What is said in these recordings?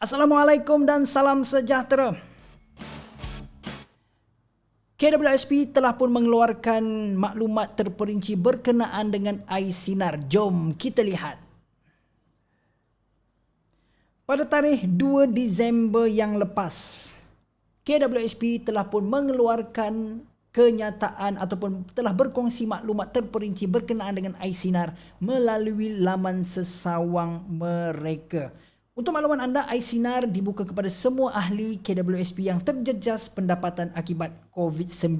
Assalamualaikum dan salam sejahtera. KWSP telah pun mengeluarkan maklumat terperinci berkenaan dengan air sinar. Jom kita lihat. Pada tarikh 2 Disember yang lepas, KWSP telah pun mengeluarkan kenyataan ataupun telah berkongsi maklumat terperinci berkenaan dengan air sinar melalui laman sesawang mereka. Untuk makluman anda, air sinar dibuka kepada semua ahli KWSP yang terjejas pendapatan akibat COVID-19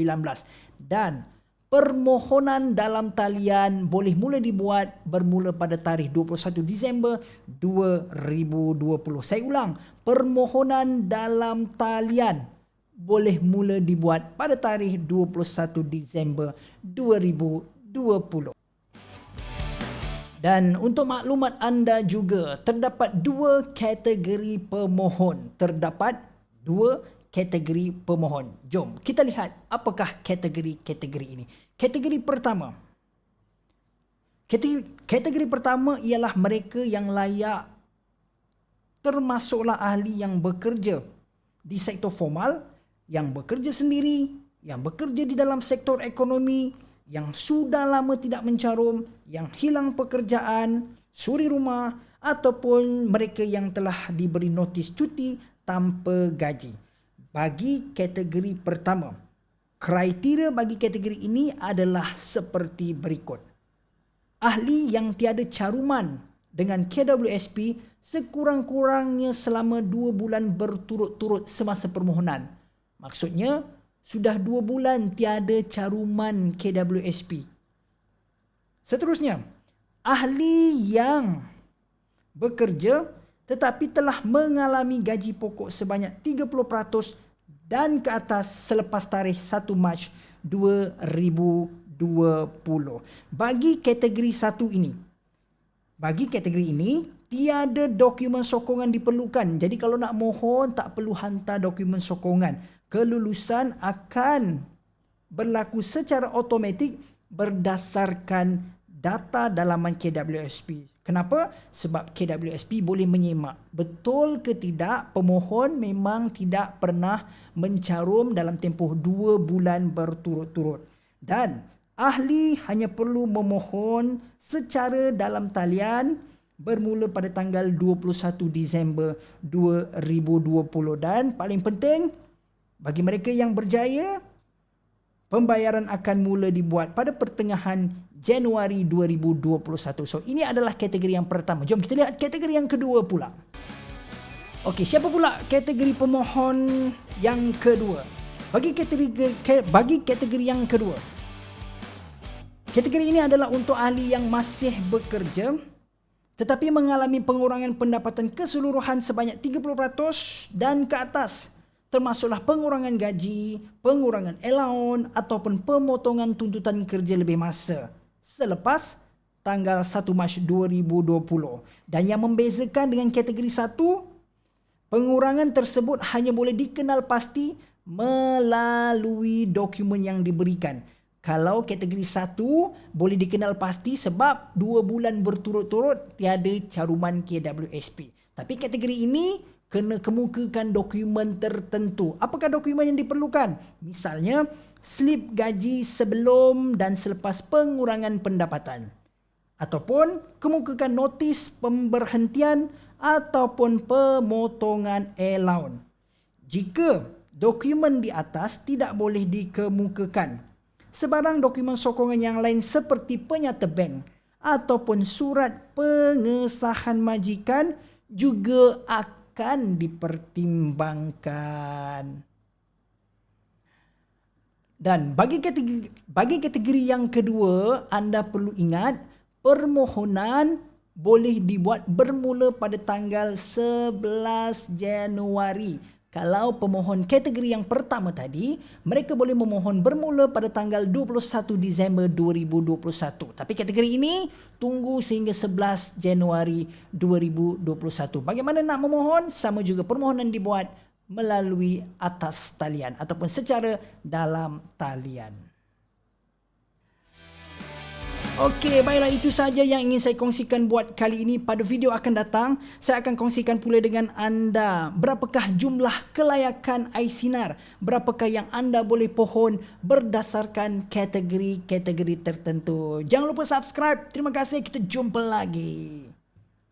dan permohonan dalam talian boleh mula dibuat bermula pada tarikh 21 Disember 2020. Saya ulang, permohonan dalam talian boleh mula dibuat pada tarikh 21 Disember 2020. Dan untuk maklumat anda juga, terdapat dua kategori pemohon. Jom kita lihat apakah kategori-kategori ini. Kategori pertama ialah mereka yang layak, termasuklah ahli yang bekerja di sektor formal, yang bekerja sendiri, yang bekerja di dalam sektor ekonomi, yang sudah lama tidak mencarum, yang hilang pekerjaan, suri rumah, ataupun mereka yang telah diberi notis cuti tanpa gaji. Bagi kategori pertama, kriteria bagi kategori ini adalah seperti berikut. Ahli yang tiada caruman dengan KWSP sekurang-kurangnya selama 2 bulan berturut-turut semasa permohonan. Maksudnya, sudah 2 bulan tiada caruman KWSP. Seterusnya, ahli yang bekerja tetapi telah mengalami gaji pokok sebanyak 30% dan ke atas selepas tarikh 1 Mac 2020. Bagi kategori ini, tiada dokumen sokongan diperlukan. Jadi kalau nak mohon, tak perlu hantar dokumen sokongan. Kelulusan akan berlaku secara automatik berdasarkan data dalaman KWSP. Kenapa? Sebab KWSP boleh menyemak betul ke tidak pemohon memang tidak pernah mencarum dalam tempoh 2 bulan berturut-turut. Dan ahli hanya perlu memohon secara dalam talian bermula pada tanggal 21 Disember 2020. Dan paling penting, bagi mereka yang berjaya, pembayaran akan mula dibuat pada pertengahan Januari 2021. So, ini adalah kategori yang pertama. Jom kita lihat kategori yang kedua pula. Okey, siapa pula kategori pemohon yang kedua? Bagi kategori yang kedua, kategori ini adalah untuk ahli yang masih bekerja tetapi mengalami pengurangan pendapatan keseluruhan sebanyak 30% dan ke atas, termasuklah pengurangan gaji, pengurangan allowance ataupun pemotongan tuntutan kerja lebih masa selepas tanggal 1 Mac 2020. Dan yang membezakan dengan kategori 1, pengurangan tersebut hanya boleh dikenal pasti melalui dokumen yang diberikan. Kalau kategori 1 boleh dikenal pasti sebab 2 bulan berturut-turut tiada caruman KWSP. Tapi kategori ini kena kemukakan dokumen tertentu. Apakah dokumen yang diperlukan? Misalnya, slip gaji sebelum dan selepas pengurangan pendapatan. Ataupun kemukakan notis pemberhentian ataupun pemotongan allowance. Jika dokumen di atas tidak boleh dikemukakan, sebarang dokumen sokongan yang lain seperti penyata bank ataupun surat pengesahan majikan juga akan dipertimbangkan. Dan bagi kategori yang kedua, anda perlu ingat permohonan boleh dibuat bermula pada tanggal 11 Januari. Kalau pemohon kategori yang pertama tadi, mereka boleh memohon bermula pada tanggal 21 Disember 2021. Tapi kategori ini tunggu sehingga 11 Januari 2021. Bagaimana nak memohon? Sama juga, permohonan dibuat melalui atas talian ataupun secara dalam talian. Okey, baiklah, itu saja yang ingin saya kongsikan buat kali ini. Pada video akan datang, saya akan kongsikan pula dengan anda berapakah jumlah kelayakan iSinar, berapakah yang anda boleh pohon berdasarkan kategori-kategori tertentu. Jangan lupa subscribe. Terima kasih, kita jumpa lagi.